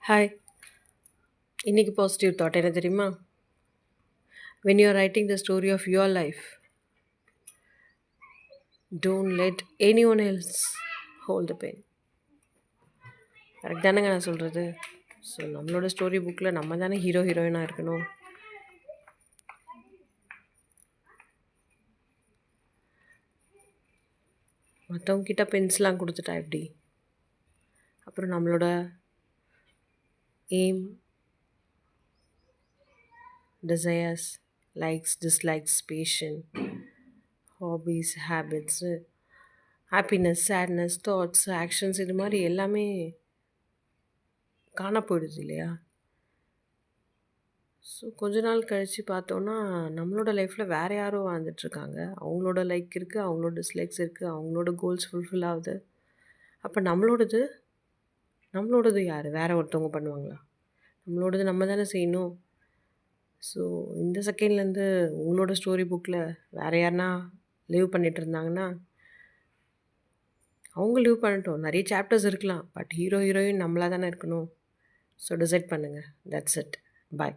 Hi. இன்னைக்கு positive thought என்ன தெரியுமா? When you are writing the story of your life, don't let anyone else hold the pen. Correct தானேங்க நான் சொல்கிறது? So நம்மளோட ஸ்டோரி புக்கில் நம்ம தானே ஹீரோயினாக இருக்கணும். மற்றவங்க கிட்ட பென்சிலாம் கொடுத்துட்டா எப்படி? அப்புறம் நம்மளோட aim, desires, likes, dislikes, passion, hobbies, habits, happiness, sadness, thoughts, actions இது மாதிரி எல்லாமே காண போயிடுது இல்லையா? ஸோ கொஞ்ச நாள் கழித்து பார்த்தோன்னா நம்மளோட லைஃப்பில் வேறு யாரோ வாழ்ந்துட்டுருக்காங்க. அவங்களோட லைக் இருக்குது, அவங்களோட டிஸ்லைக்ஸ் இருக்குது, அவங்களோட கோல்ஸ் ஃபுல்ஃபில் ஆகுது. அப்போ நம்மளோடது யார்? வேறு ஒருத்தவங்க பண்ணுவாங்களா? நம்மளோடது நம்ம தானே செய்யணும். ஸோ இந்த செகண்ட்லேருந்து உங்களோட ஸ்டோரி புக்கில் வேறு யாருனா லீவ் பண்ணிகிட்டு இருந்தாங்கன்னா அவங்க லீவ் பண்ணட்டும். நிறைய சாப்டர்ஸ் இருக்கலாம். பட் ஹீரோயின் நம்மளாக தானே இருக்கணும். ஸோ டிசைட் பண்ணுங்கள். That's it. பாய்.